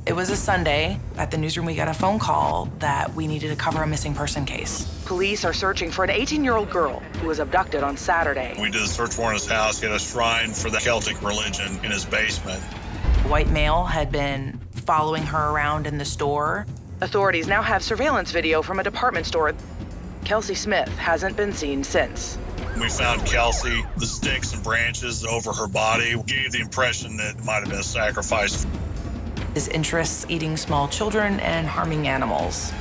It was a Sunday. At the newsroom, we got a phone call that we needed to cover a missing person case. Police are searching for an 18-year-old girl who was abducted on Saturday. We did a search warrant in his house. He had a shrine for the Celtic religion in his basement. A white male had been following her around in the store. Authorities now have surveillance video from a department store. Kelsey Smith hasn't been seen since. We found Kelsey. The sticks and branches over her body gave the impression that it might have been a sacrifice. His interests eating small children and harming animals.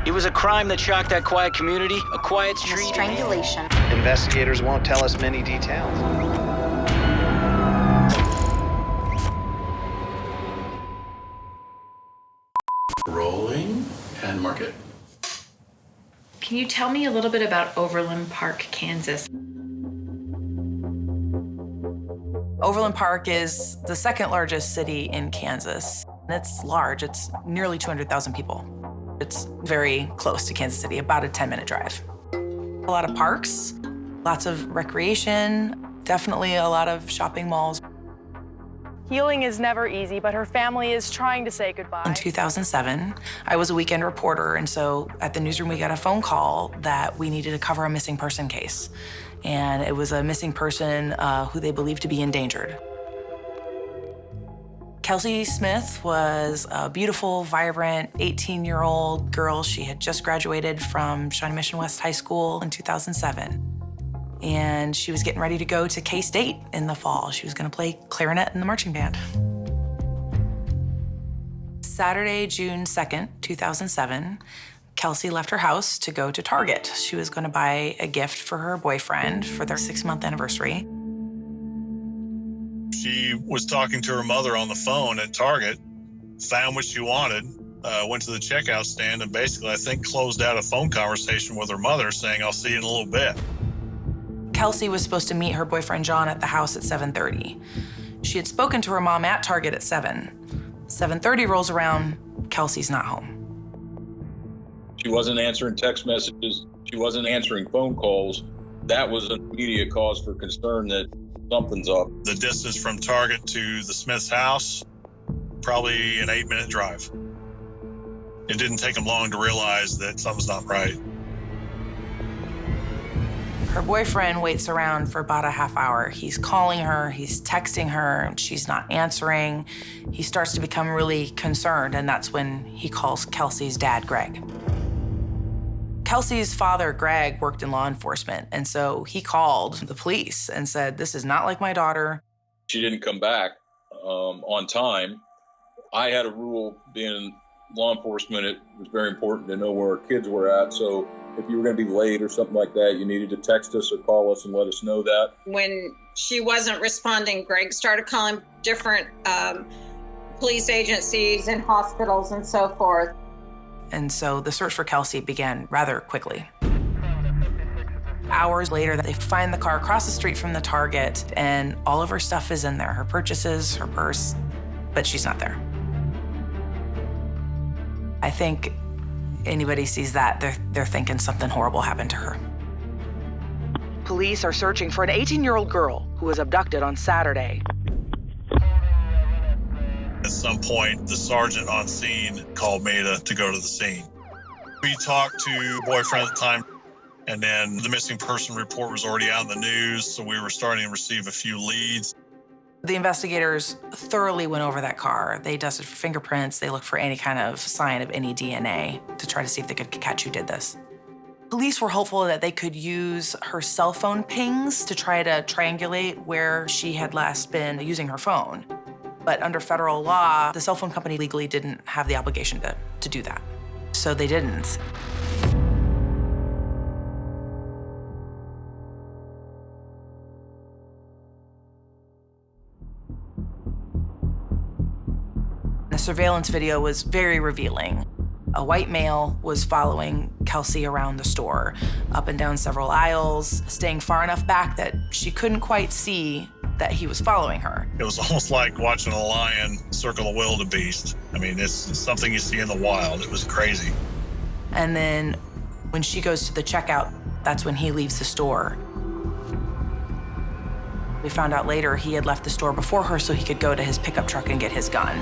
It was a crime that shocked that quiet community, a quiet street. Strangulation. Investigators won't tell us many details. Rolling and mark it. Can you tell me a little bit about Overland Park, Kansas? Overland Park is the second largest city in Kansas. It's large. It's nearly 200,000 people. It's very close to Kansas City, about a 10-minute drive. A lot of parks, lots of recreation, definitely a lot of shopping malls. Healing is never easy, but her family is trying to say goodbye. In 2007, I was a weekend reporter, and so at the newsroom, we got a phone call that we needed to cover a missing person case. And it was a missing person who they believed to be endangered. Kelsey Smith was a beautiful, vibrant 18-year-old girl. She had just graduated from Shawnee Mission West High School in 2007. And she was getting ready to go to K-State in the fall. She was gonna play clarinet in the marching band. Saturday, June 2nd, 2007, Kelsey left her house to go to Target. She was gonna buy a gift for her boyfriend for their 6-month anniversary. She was talking to her mother on the phone at Target, found what she wanted, went to the checkout stand, and basically, I think, closed out a phone conversation with her mother saying, "I'll see you in a little bit." Kelsey was supposed to meet her boyfriend John at the house at 7:30. She had spoken to her mom at Target at 7. 7:30 rolls around, Kelsey's not home. She wasn't answering text messages. She wasn't answering phone calls. That was an immediate cause for concern that something's up. The distance from Target to the Smith's house, probably an 8-minute drive. It didn't take them long to realize that something's not right. Her boyfriend waits around for about a half hour. He's calling her, he's texting her, and she's not answering. He starts to become really concerned, and that's when he calls Kelsey's dad, Greg. Kelsey's father, Greg, worked in law enforcement, and so he called the police and said, "This is not like my daughter." She didn't come back on time. I had a rule, being in law enforcement, it was very important to know where our kids were at. So if you were going to be late or something like that, you needed to text us or call us and let us know that. When she wasn't responding, Greg started calling different police agencies and hospitals and so forth. And so the search for Kelsey began rather quickly. Hours later, they find the car across the street from the Target, and all of her stuff is in there, her purchases, her purse, but she's not there. I think anybody sees that, they're thinking something horrible happened to her. Police are searching for an 18-year-old girl who was abducted on Saturday. At some point, the sergeant on scene called me to go to the scene. We talked to boyfriend at the time, and then the missing person report was already out in the news, so we were starting to receive a few leads. The investigators thoroughly went over that car. They dusted for fingerprints. They looked for any kind of sign of any DNA to try to see if they could catch who did this. Police were hopeful that they could use her cell phone pings to try to triangulate where she had last been using her phone. But under federal law, the cell phone company legally didn't have the obligation to do that. So they didn't. The surveillance video was very revealing. A white male was following Kelsey around the store, up and down several aisles, staying far enough back that she couldn't quite see that he was following her. It was almost like watching a lion circle a wildebeest. I mean, it's something you see in the wild. It was crazy. And then when she goes to the checkout, that's when he leaves the store. We found out later he had left the store before her so he could go to his pickup truck and get his gun.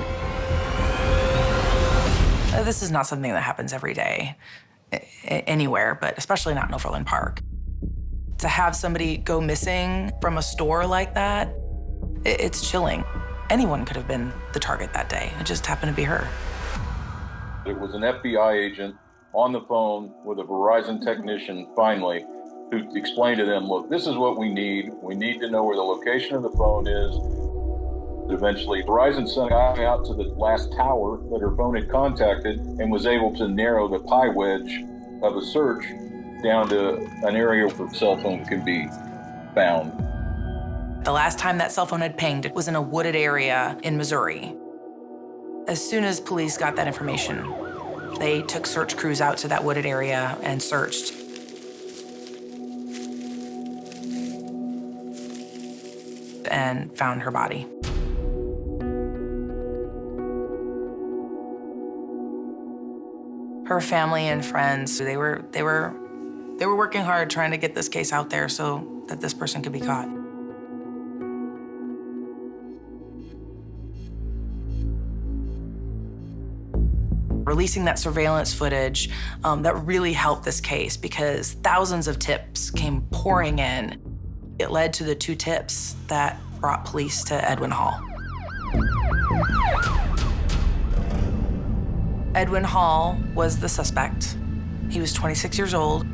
This is not something that happens every day anywhere, but especially not in Overland Park. To have somebody go missing from a store like that, it's chilling. Anyone could have been the target that day. It just happened to be her. It was an FBI agent on the phone with a Verizon technician, finally, who explained to them, look, this is what we need. We need to know where the location of the phone is. Eventually, Verizon sent a guy out to the last tower that her phone had contacted and was able to narrow the pie wedge of a search down to an area where the cell phone can be found. The last time that cell phone had pinged, it was in a wooded area in Missouri. As soon as police got that information, they took search crews out to that wooded area and searched. And found her body. Her family and friends, they were working hard trying to get this case out there so that this person could be caught. Releasing that surveillance footage, that really helped this case because thousands of tips came pouring in. It led to the 2 tips that brought police to Edwin Hall. Edwin Hall was the suspect. He was 26 years old.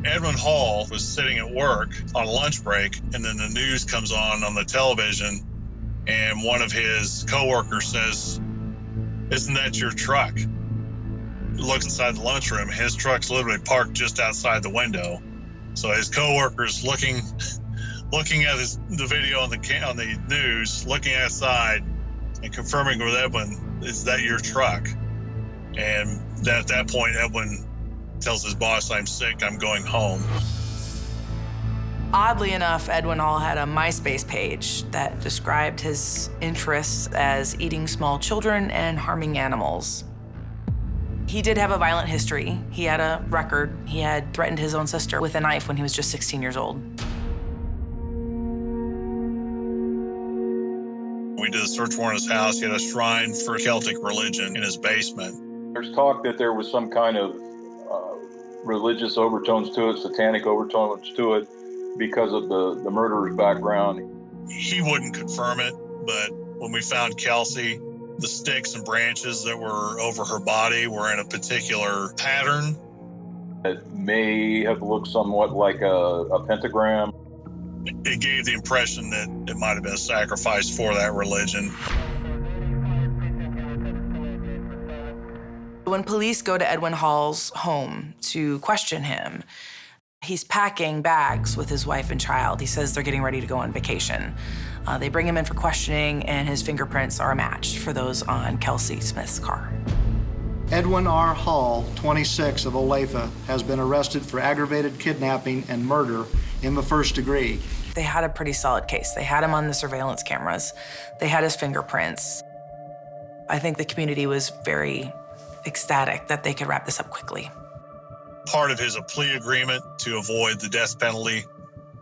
Edwin Hall was sitting at work on a lunch break, and then the news comes on the television, and one of his coworkers says, "Isn't that your truck?" He looks inside the lunchroom. His truck's literally parked just outside the window. So his coworker's looking at the video on the news, looking outside, and confirming with Edwin, "Is that your truck?" And then at that point, Edwin tells his boss, "I'm sick, I'm going home." Oddly enough, Edwin Hall had a MySpace page that described his interests as eating small children and harming animals. He did have a violent history. He had a record. He had threatened his own sister with a knife when he was just 16 years old. We did a search warrant at his house. He had a shrine for Celtic religion in his basement. There's talk that there was some kind of religious overtones to it, satanic overtones to it, because of the murderer's background. He wouldn't confirm it, but when we found Kelsey, the sticks and branches that were over her body were in a particular pattern. It may have looked somewhat like a pentagram. It gave the impression that it might have been a sacrifice for that religion. When police go to Edwin Hall's home to question him, he's packing bags with his wife and child. He says they're getting ready to go on vacation. They bring him in for questioning, and his fingerprints are a match for those on Kelsey Smith's car. Edwin R. Hall, 26, of Olathe, has been arrested for aggravated kidnapping and murder in the first degree. They had a pretty solid case. They had him on the surveillance cameras. They had his fingerprints. I think the community was very ecstatic that they could wrap this up quickly. Part of his plea agreement to avoid the death penalty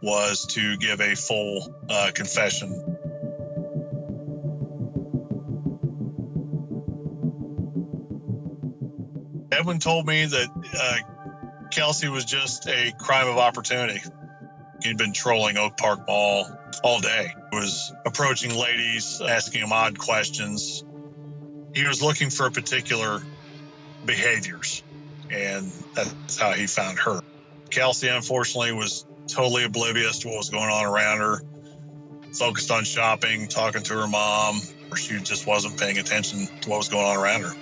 was to give a full confession. Edwin told me that Kelsey was just a crime of opportunity. He'd been trolling Oak Park Mall all day. He was approaching ladies, asking them odd questions. He was looking for particular behaviors, and that's how he found her. Kelsey, unfortunately, was totally oblivious to what was going on around her, focused on shopping, talking to her mom, or she just wasn't paying attention to what was going on around her.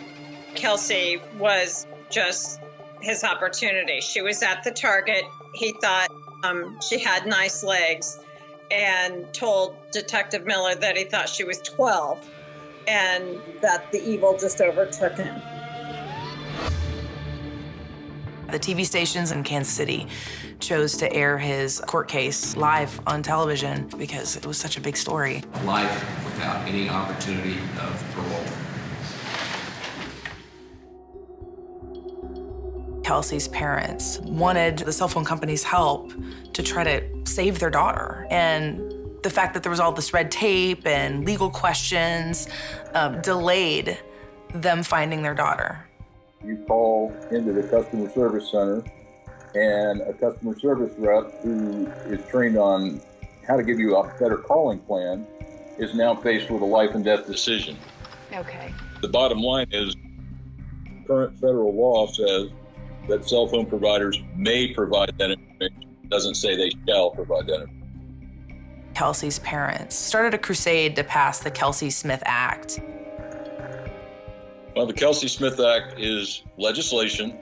Kelsey was just his opportunity. She was at the Target. He thought she had nice legs and told Detective Miller that he thought she was 12 and that the evil just overtook him. The TV stations in Kansas City chose to air his court case live on television because it was such a big story. Life without any opportunity of parole. Kelsey's parents wanted the cell phone company's help to try to save their daughter. And the fact that there was all this red tape and legal questions delayed them finding their daughter. You call into the customer service center, and a customer service rep who is trained on how to give you a better calling plan is now faced with a life and death decision. Okay. The bottom line is current federal law says that cell phone providers may provide that information. It doesn't say they shall provide that information. Kelsey's parents started a crusade to pass the Kelsey Smith Act. Well, the Kelsey Smith Act is legislation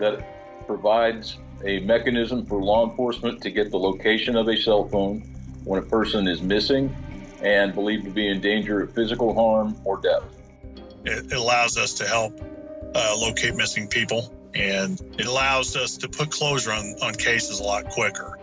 that provides a mechanism for law enforcement to get the location of a cell phone when a person is missing and believed to be in danger of physical harm or death. It allows us to help locate missing people, and it allows us to put closure on cases a lot quicker.